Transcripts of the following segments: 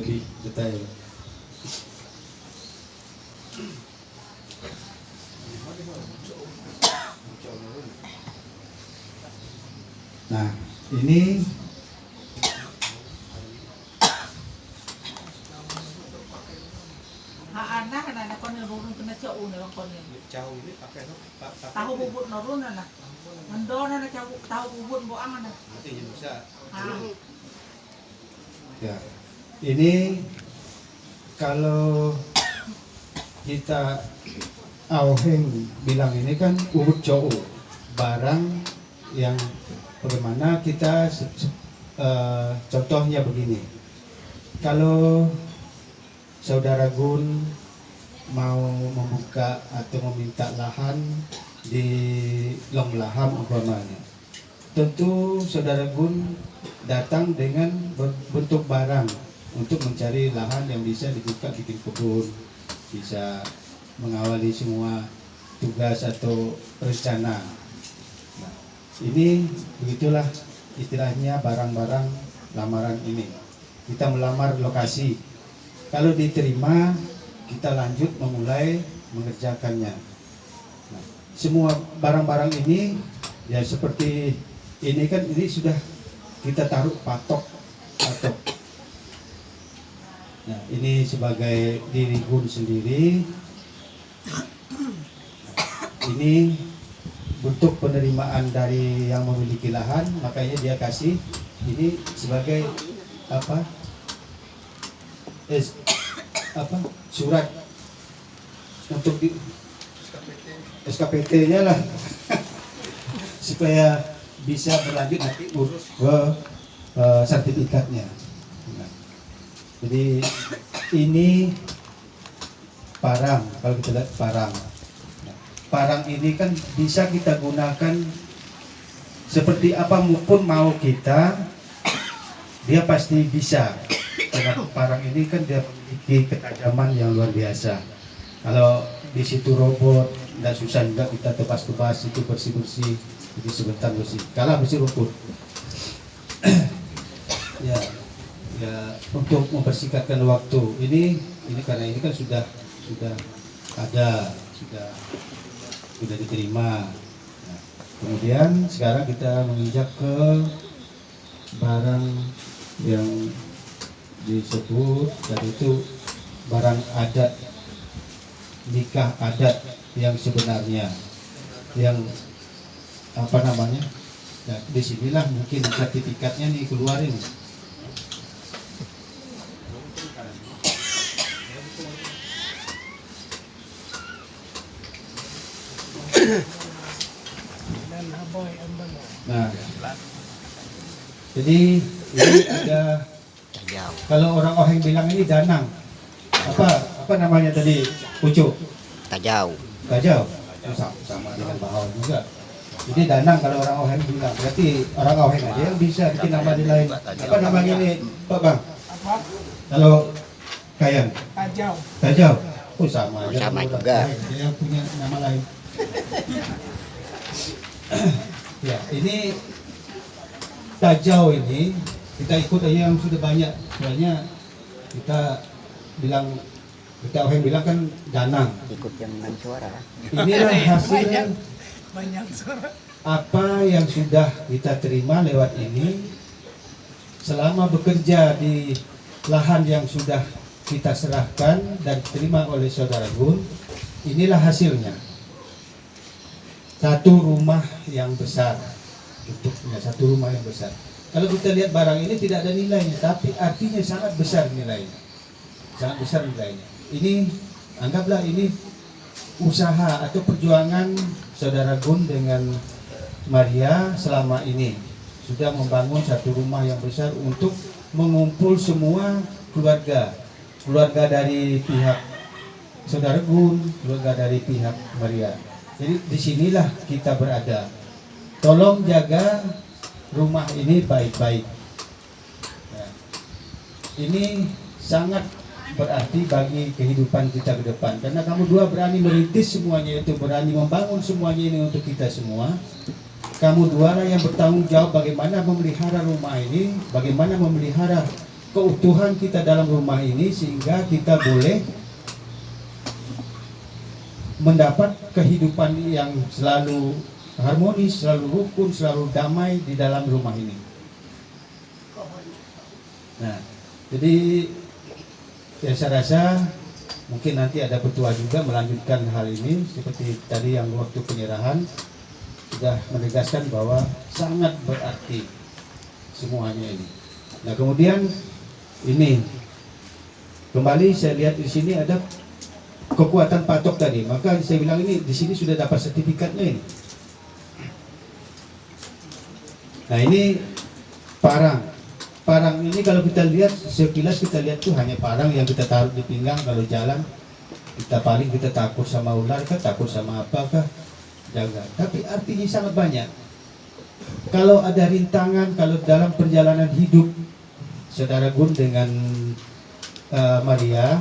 lebih detail. Nah, ini anak kon nurun kena jauh nih kon ini. Jauh ini pakai Tahu bubut nurun nah. Mendon nah tahu bubut boang nah. nanti bisa. ya, ini kalau kita Auheng bilang ini kan ubud jauh barang yang bagaimana kita contohnya begini. Kalau saudara Gun mau membuka atau meminta lahan di Long Laham umpamanya, tentu saudara Gun datang dengan bentuk barang untuk mencari lahan yang bisa dibuka bikin kebun, bisa mengawali semua tugas atau rencana. Nah, ini begitulah istilahnya barang-barang lamaran ini. Kita melamar lokasi. Kalau diterima, kita lanjut memulai mengerjakannya. Nah, semua barang-barang ini ya seperti ini kan, ini sudah kita taruh patok. Nah, ini sebagai diri Gun sendiri. Ini bentuk penerimaan dari yang memiliki lahan, makanya dia kasih ini sebagai apa? Surat untuk di SKPT-nya lah supaya bisa berlanjut nanti urus ke sertifikatnya. Nah, jadi ini parang, kalau kita lihat parang. Nah, parang ini kan bisa kita gunakan seperti apa pun mau kita, dia pasti bisa. Karena parang ini kan dia memiliki ketajaman yang luar biasa. Kalau di situ robot, nggak susah juga kita tebas-tebas itu bersih-bersih, jadi sebentar bersih. Kalah bersih rumput. ya untuk mempersingkatkan waktu ini karena ini kan sudah ada, sudah diterima. Nah, kemudian sekarang kita menginjak ke barang yang disebut tadi itu barang adat, nikah adat yang sebenarnya, yang apa namanya? Nah, disinilah mungkin sertifikatnya nih keluarin. Nah, jadi ini ada, kalau orang Oheng bilang ini danang. Apa namanya tadi, Ucu? Tajau. Tajau. Sama dengan Bahawan juga. Ini danang kalau orang Oheng bilang. Berarti orang Oheng aja yang bisa bikin nama di lain. Apa namanya ini, Pak Bang? Apa? Kalau Kayan? Tajau. Tajau. Oh sama aja. Sama juga. Dia yang punya nama lain. Ya, ini Tajau ini kita ikut aja yang sudah banyak. Soalnya kita Oheng bilang kan danang. Ikut yang menang suara. Inilah hasil Banyak suara. apa yang sudah kita terima lewat ini selama bekerja di lahan yang sudah kita serahkan dan terima oleh saudara Gun. Inilah hasilnya. Satu rumah yang besar, bentuknya satu rumah yang besar. Kalau kita lihat barang ini tidak ada nilainya, tapi artinya sangat besar nilainya. Sangat besar nilainya. Ini, anggaplah ini usaha atau perjuangan saudara Gun dengan Maria selama ini. Sudah membangun satu rumah yang besar untuk mengumpul semua keluarga. Keluarga dari pihak saudara Gun, keluarga dari pihak Maria. Jadi disinilah kita berada. Tolong jaga rumah ini baik-baik. Nah, ini sangat berarti bagi kehidupan kita ke depan. Karena kamu dua berani merintis semuanya itu, berani membangun semuanya ini untuk kita semua. Kamu dua lah yang bertanggung jawab bagaimana memelihara rumah ini, bagaimana memelihara keutuhan kita dalam rumah ini sehingga kita boleh mendapat kehidupan yang selalu harmonis, selalu rukun, selalu damai di dalam rumah ini. Nah, jadi ya saya rasa mungkin nanti ada petua juga melanjutkan hal ini seperti tadi yang waktu penyerahan sudah menegaskan bahwa sangat berarti semuanya ini. Nah, kemudian ini kembali saya lihat di sini ada kekuatan patok tadi, maka saya bilang ini di sini sudah dapat sertifikatnya ini. Nah, ini parang. Parang ini kalau kita lihat sekilas kita lihat tuh hanya parang yang kita taruh di pinggang kalau jalan. Kita paling kita takut sama ular kah, takut sama apakah, jaga. Tapi artinya sangat banyak. Kalau ada rintangan, kalau dalam perjalanan hidup Saudara Gun dengan Maria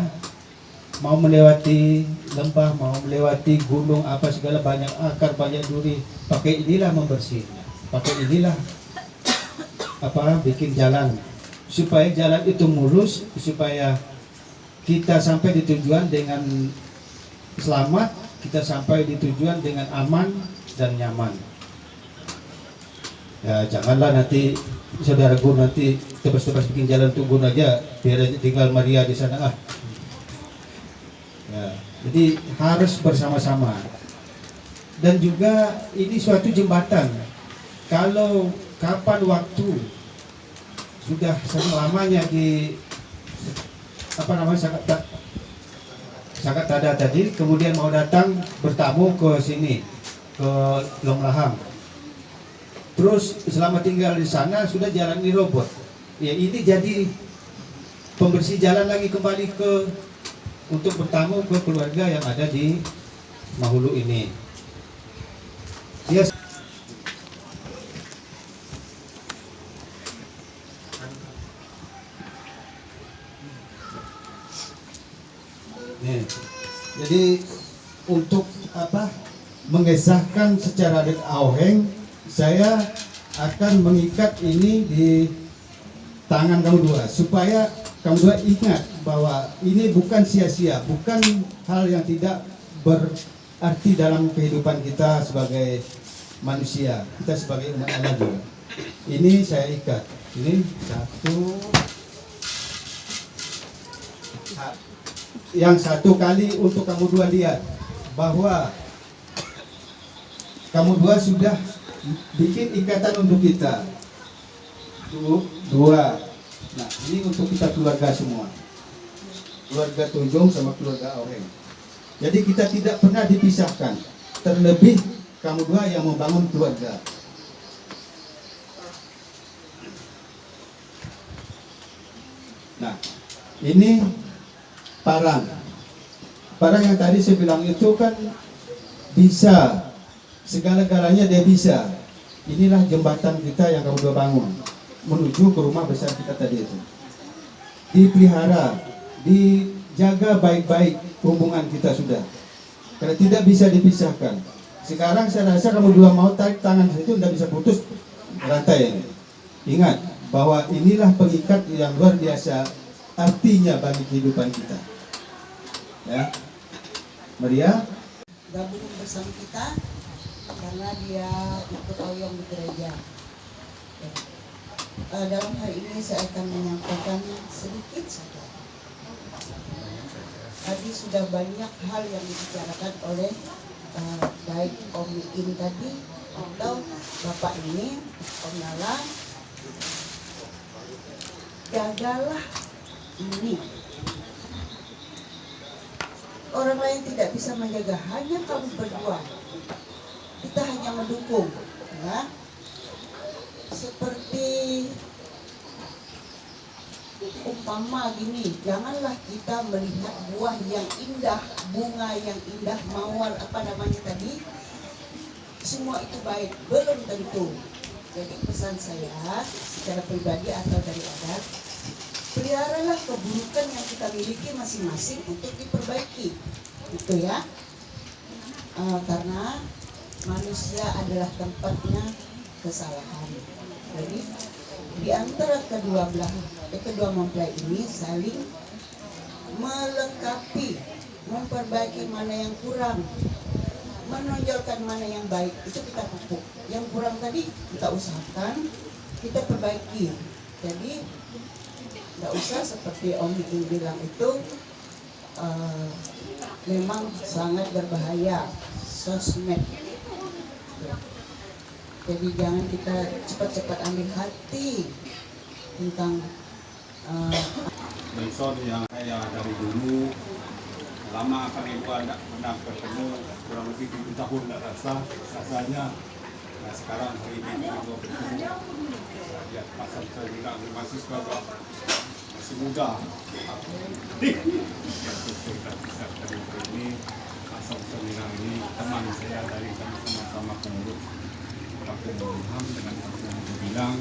mau melewati lembah, mau melewati gunung apa segala, banyak akar, banyak duri, pakai inilah membersihnya, pakai inilah bikin jalan supaya jalan itu mulus, supaya kita sampai di tujuan dengan selamat, kita sampai di tujuan dengan aman dan nyaman. Ya janganlah nanti Saudara Gun nanti tebas-tebas bikin jalan tunggu aja biar aja tinggal Maria di sana. Ya, jadi harus bersama-sama. Dan juga ini suatu jembatan. Kalau kapan waktu sudah selamanya di sangat ada tadi, kemudian mau datang bertamu ke sini ke Long Lahang, terus selama tinggal di sana sudah jalan ini robot, ya ini jadi pembersih jalan lagi kembali untuk bertamu ke keluarga yang ada di Mahulu ini. Yes. Nih, jadi untuk mengesahkan secara adat Auheng, saya akan mengikat ini di tangan kamu dua supaya kamu dua ingat bahwa ini bukan sia-sia, bukan hal yang tidak berarti dalam kehidupan kita sebagai manusia, kita sebagai umat Allah juga. Ini saya ikat. Ini yang satu kali untuk kamu dua lihat bahwa kamu dua sudah bikin ikatan untuk kita. Dua. Nah, ini untuk kita keluarga semua. Keluarga Tojong sama keluarga Auheng. Jadi kita tidak pernah dipisahkan. Terlebih kamu dua yang membangun keluarga. Nah, ini parang. Parang yang tadi saya bilang itu kan bisa. Segala-galanya dia bisa. Inilah jembatan kita yang kamu dua bangun menuju ke rumah besar kita tadi itu. Dipelihara, dijaga baik-baik hubungan kita sudah. Karena tidak bisa dipisahkan. Sekarang saya rasa kamu dua mau tarik tangan situ tidak bisa putus rantai ini. Ingat bahwa inilah pengikat yang luar biasa artinya bagi kehidupan kita. Ya, Maria gabung bersama kita karena dia ikut oyong di gereja. Ya. Dalam hal ini saya akan menyampaikan sedikit saja. Tadi sudah banyak hal yang dibicarakan oleh baik Om In tadi atau Bapak ini, Om Nala. Jagalah ini. Orang lain tidak bisa menjaga, hanya kamu berdua. Kita hanya mendukung, ya. Seperti umpama gini, janganlah kita melihat buah yang indah, bunga yang indah, mawar tadi, semua itu baik, belum tentu. Jadi pesan saya secara pribadi atau dari adat, peliharalah keburukan yang kita miliki masing-masing untuk diperbaiki, gitu ya. Karena manusia adalah tempatnya kesalahan. Jadi di antara kedua mempelai ini saling melengkapi, memperbaiki mana yang kurang, menonjolkan mana yang baik, itu kita pupuk. Yang kurang tadi kita usahakan, kita perbaiki. Jadi nggak usah seperti Om Iing bilang itu memang sangat berbahaya sosmed. Jadi jangan kita cepat-cepat ambil hati tentang Nelson yang saya dari dulu lama kami tidak pernah bertemu, kurang lebih 7 tahun tidak rasanya. Nah sekarang hari ini kita bertemu. Saya lihat pasal saya juga mahasiswa masih muda. Bisa dari ini pasal seminang ini teman saya dari kami sama-sama pengurus Kampung Ilham dengan Kampung bilang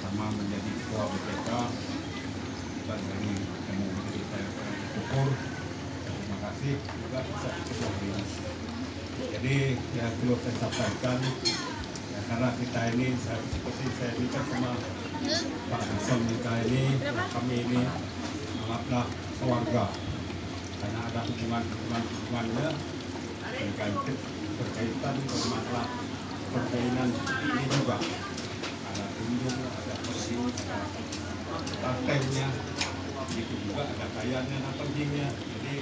sama menjadi ketua BPK. Dan dari yang menjadi saya bersyukur, terima kasih juga bisa ikut ini. Jadi yang perlu saya sampaikan ya, karena kita ini seperti saya ini kan sama Pak Nelson kita ini kami ini anggaplah keluarga karena ada hubungannya dengan berkaitan dengan masalah perkainan ini juga ada kunjung, ada persiu, ada partainya, itu juga ada kayanya dan pentingnya. Jadi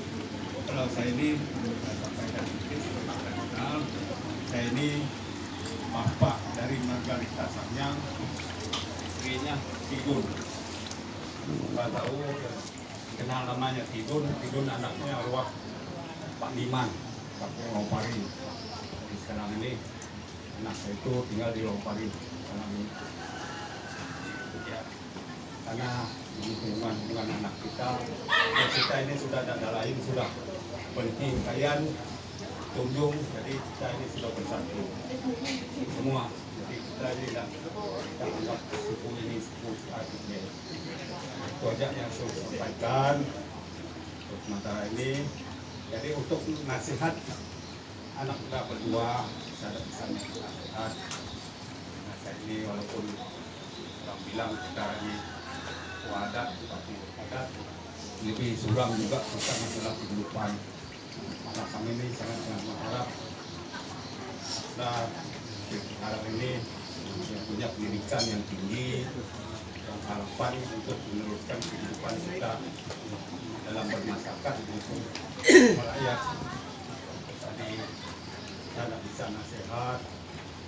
kalau saya ini saya sampaikan sedikit sebagai kenal, saya ini bapak dari Margarita Samyang, istrinya Tigun. Kita tahu kenal namanya Tigun anaknya arwah Pak Liman, Kampung Lopari. Jadi sekarang ini anak saya itu tinggal di Lopari sekarang ini. Ya, karena hubungan anak kita ini sudah ada lain, sudah penting kalian tunjung, jadi kita ini sudah bersatu semua. Jadi kita ini tidak anggap suku ini suku asiknya. Itu aja yang saya sampaikan untuk sementara ini. Jadi untuk nasihat anak kita berdua bisa nasihat. Nasihat ini walaupun orang bilang kita ini adat, tapi adat lebih suram juga bukan masalah kehidupan. Malah kami ini sangat berharap harap ini yang punya pendidikan yang tinggi dan harapan untuk meneruskan kehidupan kita dalam bermasyarakat untuk merakyat. Tadi saya tidak bisa nasihat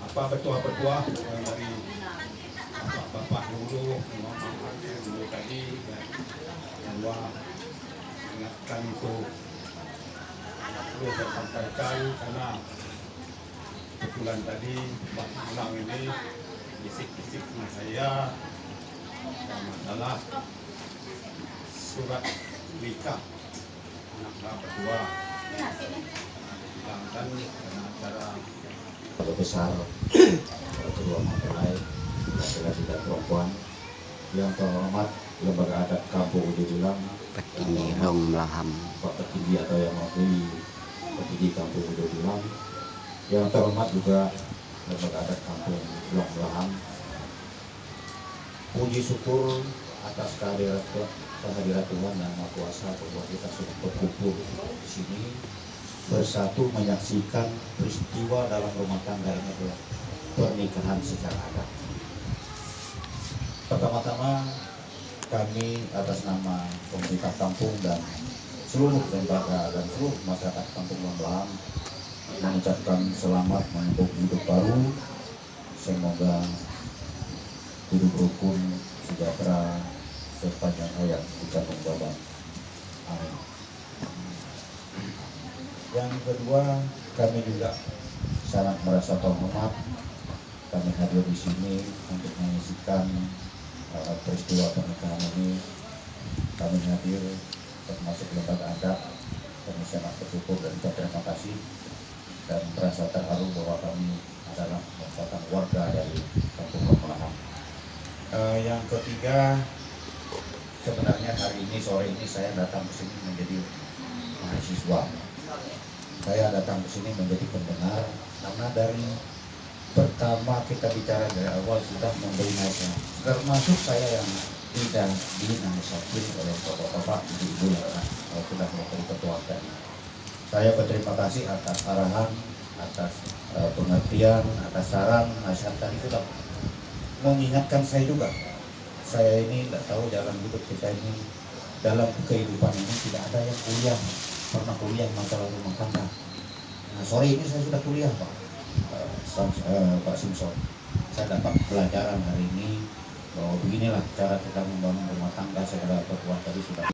apa betua-betua dari bapak dulu, mama dulu tadi, dan bahwa ingatkan itu perlu saya sampaikan karena kebetulan tadi Pak Ulang ini bisik-bisik sama saya masalah surat nikah anak berdua. Bilangkan karena acara besar kedua mempelai laki-laki dan perempuan yang terhormat Lembaga Adat Kampung Ujodulam, Petinggi Rong Melaham, Pak Petinggi atau yang mewakili Petinggi Kampung Ujodulam, yang terhormat juga Lembaga Adat Kampung Long Melaham. Puji syukur atas kehadiran Tuhan yang Maha Kuasa bahwa kita sudah berkumpul di sini bersatu menyaksikan peristiwa dalam rumah tangga ini adalah pernikahan secara adat. Pertama-tama kami atas nama pemerintah kampung dan seluruh lembaga dan seluruh masyarakat Kampung Long Melaham mengucapkan selamat menempuh hidup baru. Semoga hidup rukun, sejahtera, sepanjang hayat di Kampung Babang. Amin. Yang kedua, kami juga sangat merasa terhormat kami hadir di sini untuk menyaksikan peristiwa pernikahan ini. Kami hadir termasuk lembaga adat. Kami sangat bersyukur dan berterima kasih dan merasa terharu bahwa kami adalah merupakan warga dari Kampung Long Melaham. Yang ketiga, sebenarnya hari ini sore ini saya datang ke sini menjadi mahasiswa. Saya datang ke sini menjadi pendengar karena dari pertama kita bicara dari awal sudah memberi nasihat, termasuk saya yang tidak dinasihatin oleh bapak-bapak ibu-ibu yang sudah menjadi ketua tadi. Saya berterima kasih atas arahan, atas pengertian, atas saran, nasihat tadi sudah mengingatkan saya juga. Saya ini tidak tahu dalam hidup kita ini, dalam kehidupan ini tidak ada yang pernah kuliah masalah rumah tangga. Nah, sore ini saya sudah kuliah Pak Simpson. Saya dapat pelajaran hari ini bahwa beginilah cara kita membangun rumah tangga. Segala ketua tadi sudah